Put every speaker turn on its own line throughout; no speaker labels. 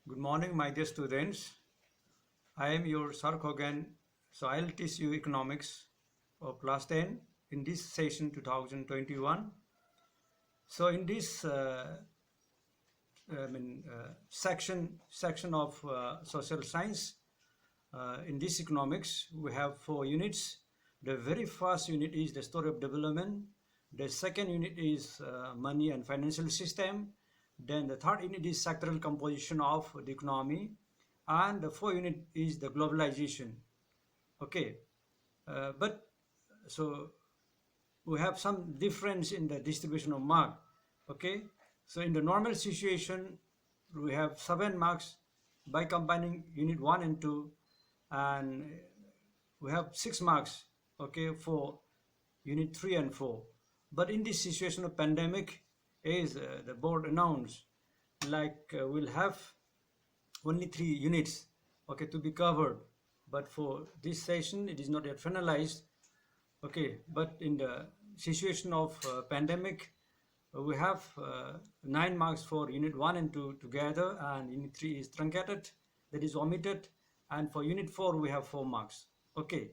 Good morning, my dear students. I am your Sir Khogen. So I'll teach you economics of class 10 in this session 2021. So in this section of social science, in this economics, we have 4 units. The very first unit is the story of development. The second unit is money and financial system. Then the third unit is sectoral composition of the economy. And the fourth unit is the globalization. Okay. But so we have some difference in the distribution of mark. Okay. So in the normal situation, we have 7 marks by combining unit 1 and 2, and we have 6 marks, okay, for unit 3 and 4. But in this situation of pandemic, as the board announced, we'll have only 3 units, okay, to be covered. But for this session, it is not yet finalized. Okay, but in the situation of pandemic, we have 9 marks for unit 1 and 2 together, and unit 3 is truncated, that is omitted, and for unit 4 we have 4 marks. Okay,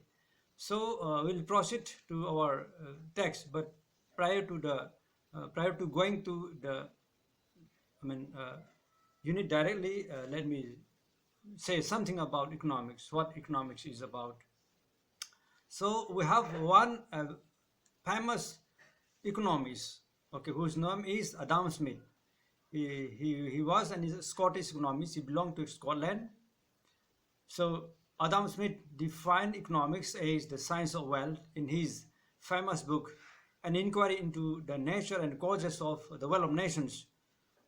so we'll proceed to our text, but prior to going to the unit directly, let me say something about economics, what economics is about. So we have one famous economist, okay, whose name is Adam Smith. He was a Scottish economist. He belonged to Scotland. So Adam Smith defined economics as the science of wealth in his famous book, An Inquiry into the Nature and Causes of the Wealth of Nations,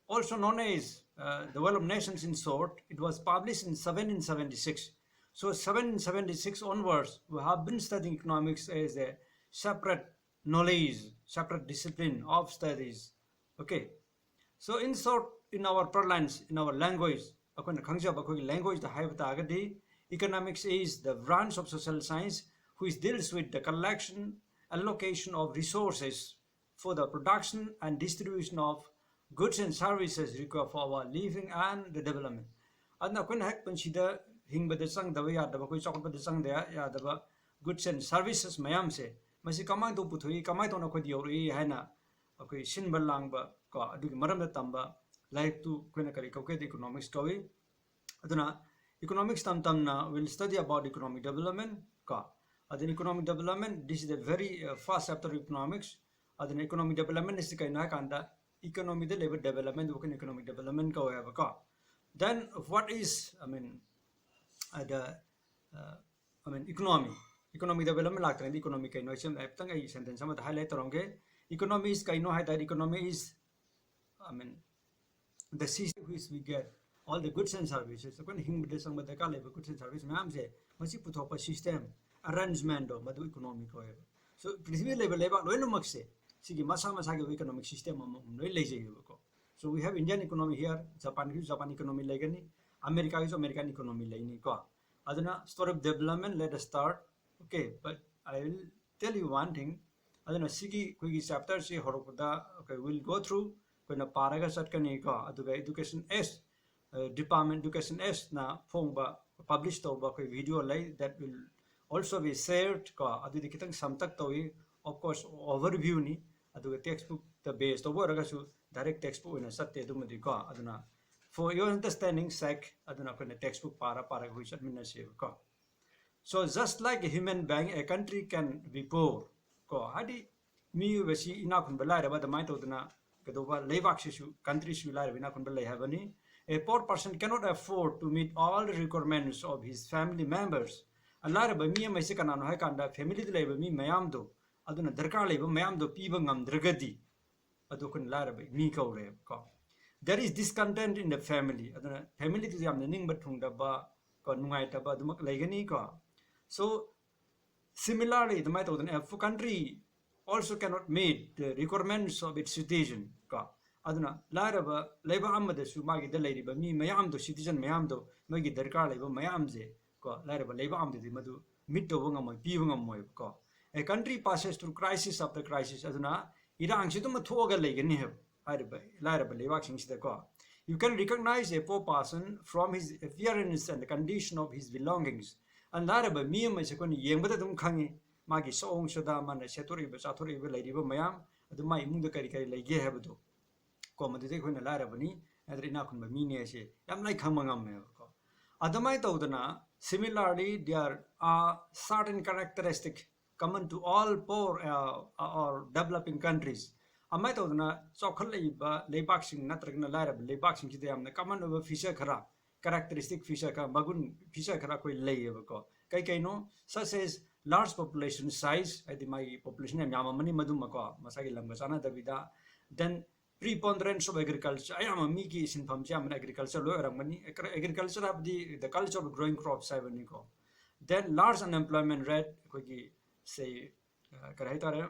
also known as The Wealth of Nations in short. It was published in 1776. So 1776 onwards, we have been studying economics as a separate knowledge, separate discipline of studies. Okay. So in short, in our parlance, in our language, language, economics is the branch of social science which deals with the collection, allocation of resources for the production and distribution of goods and services required for our living and the development. Hingbada changdaba yadaba koi chokbada changda yadaba goods and services mayam se masi kamai to puthui kamai to na khodi yori haina akoi sinba langba ko adugi maramda tamba like to koina kari kauke economics kawi aduna economics tamna will study about economic development ka adun economic development. This is the very first chapter of economics. Adun economic development is kaina kanda economic level development bukan economic development ka hoya ka. Then what is economic development like economic kaino isem aptang ai sentence sama highlight torongge. Economy is kaino hai that economy is the system which we get all the goods and services. So when hing bide sang bada ka level goods and service mam se masi puthopa system arrangement do madu economic hoye. So prithvi level leba loino makse sigi masa ge economic system noi leje ko. So we have Indian economy here, Japan economy legani, America is American economy lagani ko. Aduna story of development, let us start. Okay, but I will tell you one thing. Aduna sigi kuigi chapter si horokuda. Okay, we'll go through kuna paraga satkani ko. Aduga education S department education S na phongba published over koi video lay that will also be shared ko. Adu dikitang samtak tawi, of course overview ni. Aduga textbook the base to work agasu direct textbook in a satte dumadi ko. Aduna for your understanding sake aduna ko textbook para which administrative ko. So just like a human being, a country can be poor ko. Hadi mi wesi ina kun balai raba the mind oduna kadoba leibak shu country shu lai ina kun balai havani. A poor person cannot afford to meet all the requirements of his family members. Allah raba mi mai se kanano hai kanda family de leba mi mayam do aduna darkar leba mayam do piba ngam dragadi adukun la raba mi ko re ko. There is discontent in the family. Family is yam ning batung daba ko nungai taba dumak legani ko. So similarly, the might of the country also cannot meet the requirements of its citizen ko. Aduna laraba leba amade su magi de lady ba mi mayam do citizen mayam do magi darkar leba mayam je ko laraba leba amde di madu mid do ngam pi ngam moy ko. A country passes through crisis after crisis. Aduna irang situ ma thoga legani have. You can recognize a poor person from his appearance and the condition of his belongings. And that about me, my second young, but I don't canny, Maggie song, Shadam, and Satori, but Satori, Lady Mayam, the my Munda Karikari, like Gehabdo. Come to take when a larabani, and Rinakun Mini, I'm like Hamangam. Adamai Todana, similarly, there are certain characteristics common to all poor or developing countries. Amai Todana, Sokolaiba, Lebaxing, Natragna Larab, Lebaxing to them, the common of a fisher kara, characteristic fisher ka, Bagun fisher kara koi lay of a ko. Kaikaino, such as large population size, I think my population and Yamamani Madumaka, Masaki Lamgasana Davida, then preponderance of agriculture. I am a Miki is in Pamjam agriculture, agriculture of the culture of growing crops. Then large unemployment rate, say, Karahitare,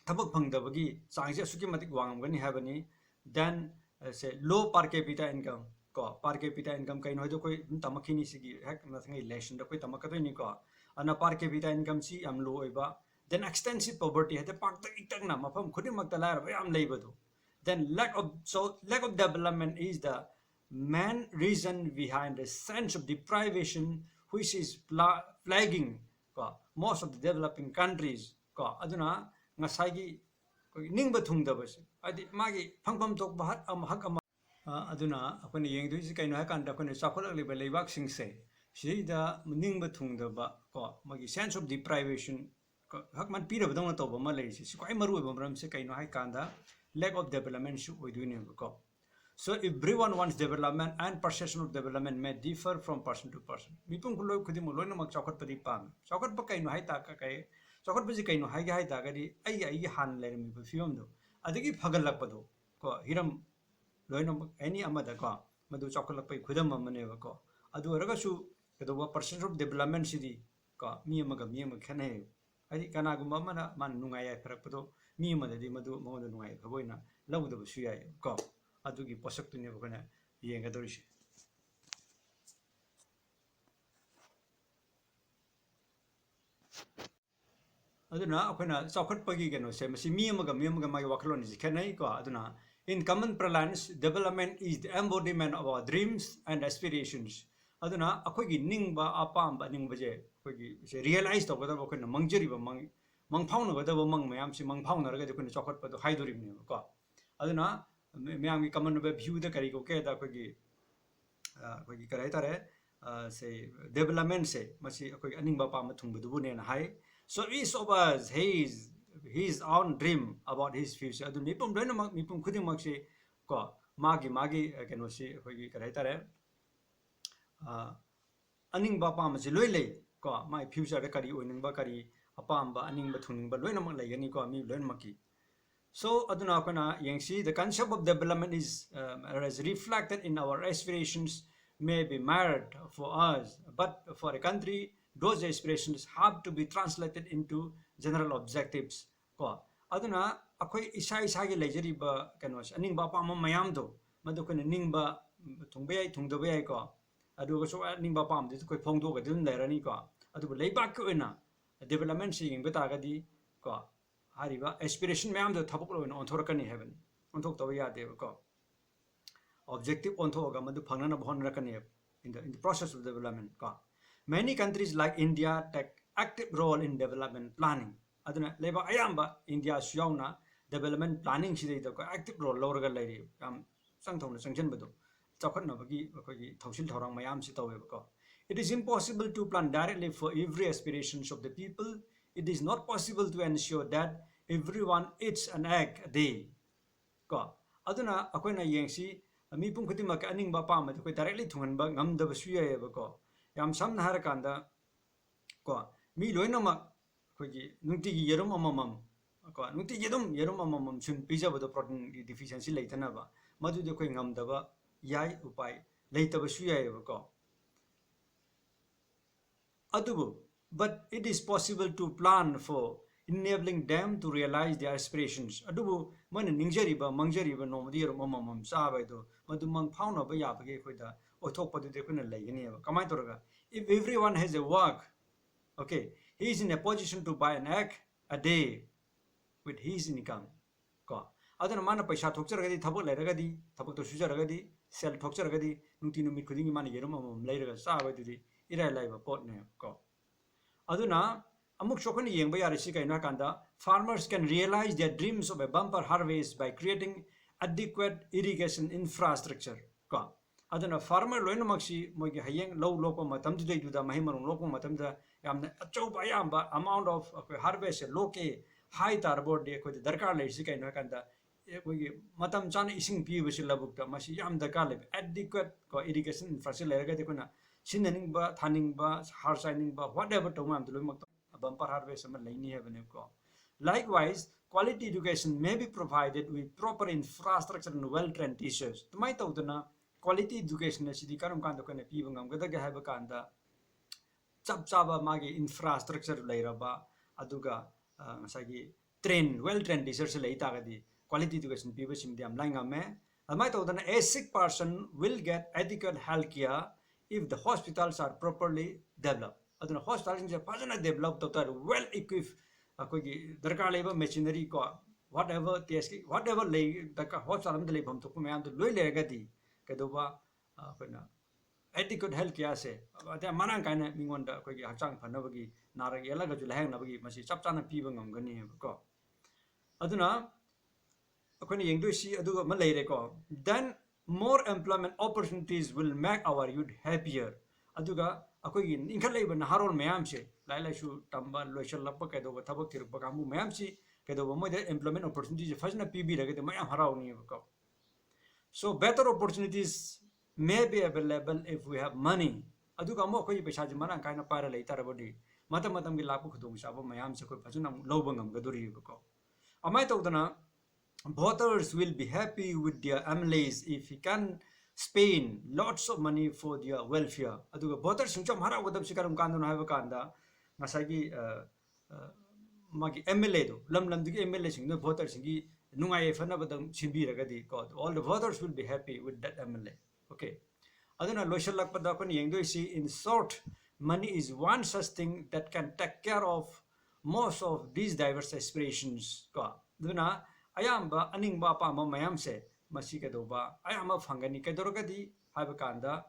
Tabuk Pangdabagi, Science Sukimatic Wangani Havani, then say low per capita income. Per capita income kaino do koi tamakini sigi hek nothing election do koi tamakatoni ko ana per capita income si am low iba then extensive poverty hete pak tak na mafam khudi maktalar am leibadu. Then lack of development is the main reason behind the sense of deprivation which is plaguing most of the developing countries. Aduna ngasagi ningba thungdabase adi magi phangpam tok bahat am hak am aduna apani yengdu kaino hakanda kone sakolak liba leibak singse sida ningba thungdaba magi sense of deprivation hakman pirabadong to ba ma leisi sikwai maru ba bram se kaino hakanda lack of development should we do. So everyone wants development and perception of development may differ from person to person. Mipung kulo kudi mulo na mag chokot padi pam. Chokot pa kaino hai ta kay chokot pa si kaino hai ta kadi ay han le mi film do. Adigi phagalak pa do. Ko hiram loy na any amada ko madu chokot pa khudam amane ko. Adu raga su kado wa perception of development sidi ko mi khane. Adi kana gumba mana man nungaya farak pa do. Mi madadi madu mo nungaya kaboy na law do suya ko. Adugi posak tu ne bukana yenga dorishi. Aduna akona chokot pagi gano se masi miyamaga magi wakalon is kanai ko aduna in common parlance development is the embodiment of our dreams and aspirations. Aduna akogi ningba apamba ningba je akogi se realize to gada akona mangjari ba mang phawna gada ba mang mayam si mang phawna raga akona chokot pa do haidorim ne ko aduna Miami common view the Carico, the Kogi Karatare, say development say, Masi Animba Pamatum Budun and high. So each of us his own dream about his future. The Nipum Renamak Nipum Kudimaksi, Magi, I can see Kogi Karatare. Animba Pamasi Lule, my future Kari, Uning Bakari, a Pamba, Animba Tuning, but Renamak like any me learn Maki. So, aduna kana yangsi the concept of development is as reflected in our aspirations may be myriad for us, but for a country, those aspirations have to be translated into general objectives. Ko aduna akoi isai gi lejeri ba kanos aning ba pa mayam do madu kana ning ba thungbe ko adu so ning ba pam de koi phongdo ga dun lerani ko adu leibak ko na development sing beta ga di ko aspiration ma'am जो थपक लो on थोरकनी heaven on थोक तो याद है को objective on थोगा मधु फंगना न बहुत रखनी है in the process of development को many countries like India take active role in development planning अदुना लेबा अयाम्बा India सुयावना development planning सिदे तो को active role लोरगा लेरी हम संगथों संगचन बदो चौखट न बगी कोई थौसिल थौरंग मैम सितो है को it is impossible to plan directly for every aspirations of the people. It is not possible to ensure that everyone eats an egg a day. Ko aduna akoina yengsi mi pung khuti mak aning ba pa ma ko directly thungan ba ngam da su ya ba ko yam sam na har kanda ko mi loina ma ko gi nungti gi yerum amamam ko nungti yerum amamam sun pizza ba do protein deficiency leitana ba madu de ko ngam da ba yai upai leita ba su ya ba ko adubu. But it is possible to plan for enabling them to realize their aspirations. Adubu man ningjariba mangjariba no dear mamam sabedo madumang fauna ba yabage koida othok padu de kuna lagani kamai toraga if everyone has a work okay he is in a position to buy an egg a day with his income ko adana mana paisa thokjaragadi thabuk leragadi thabuk to sujaragadi cell thokcharagadi nungti numit khudingi mani yerum amam leiraga chawadudi irai laiba pot ne ko aduna amuk chokani yengba yare si kaina kanda farmers can realize their dreams of a bumper harvest by creating adequate irrigation infrastructure ko aduna farmer loina maksi mogi hayeng low lopo matam du du da mahi marung lopo matam da yamna achauba yamba amount of harvest loke high tarbord de ko darkar le si kaina kanda kogi matam chana ising pi bisi labuk da masi yam darkar le adequate ko irrigation infrastructure lerga de kuna sinning ba thaning ba har shining ba whatever to mam dulu mak bumper harvest ma laini have ne ko likewise quality education may be provided with proper infrastructure and well trained teachers to mai tawdana quality education na sidi karam kan ko ne pi bangam ga da have kanda chap chaba magi infrastructure leiraba aduga sagi train well trained teachers lei ta ga di quality education people sim diam lainga me amai to then a sick person will get adequate health care if the hospitals are properly developed aduna hospitals is fazana develop to well equipped akogi darkar leba machinery ko whatever tsk whatever lay darkar hospital am lay bam to ko mayam to loi le ga di kedoba koina adequate health care se ate manang kaina mingonda akogi hakchang phanabagi narag yela ga ju lahang nabagi masi chap chana piba ngam gani ko aduna akoni yengdu si aduga ma leire ko then more employment opportunities will make our youth happier aduga akogi inkhal leiba na harol mayam se lai lai su tamba loisal lappa ke do thabak tirpa kamu mayam si ke do mo de employment opportunities fazna pb rage de mayam harau ni ko so better opportunities may be available if we have money aduga mo koi paisa ji mana kaina para lei tarabodi matam matam gi lapu khudong sabo mayam se ko fazna lobangam gaduri ko amai tawdana voters will be happy with their MLAs if he can spend lots of money for their welfare aduga voters singcham hara wadam sikaram kandana haiba kanda masagi magi MLA do lam lam digi MLA sing no voters singi nungai fana badam simbi ragadi ko all the voters will be happy with that MLA okay aduna loisal lakpada kon yengdo si in short money is one such thing that can take care of most of these diverse aspirations ko aduna ayamba aningba pa ma mayam se masi ke doba ayama phangani ke dorogadi haiba kanda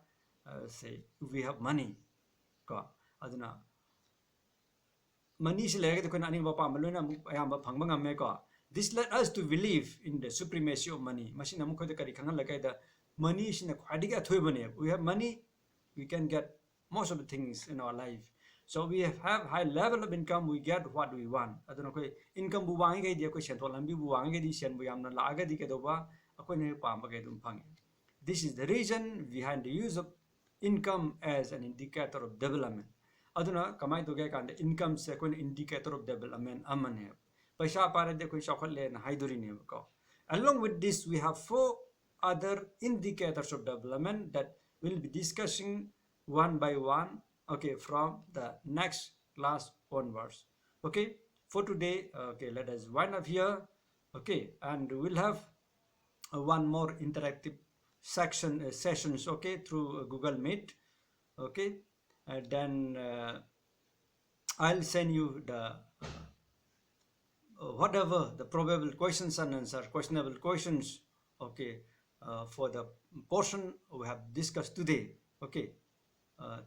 say we have money ko aduna money se lege ko aningba pa malona ayamba phangba ngame ko this led us to believe in the supremacy of money masi namu ko de kari khangal lakai da money sina khadiga thoibane we have money we can get most of the things in our life so we have high level of income we get what we want aduna koi income bu wangi gai dia koi sen tholam bi bu wangi di sen bu yamna la ga di ke doba akoi ne pa ma ge dum phang this is the reason behind the use of income as an indicator of development aduna kamai to ge kan income se koi indicator of development amane paisa pare de koi sakhal le na haiduri ne ko along with this we have four other indicators of development that we'll be discussing one by one okay from the next class onwards okay for today okay let us wind up here okay and we'll have one more interactive sessions okay through Google Meet okay and then I'll send you the whatever the probable questions and answer questionable questions okay for the portion we have discussed today okay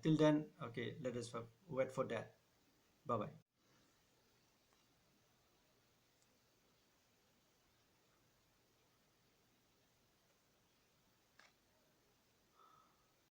till then okay let us wait for that bye bye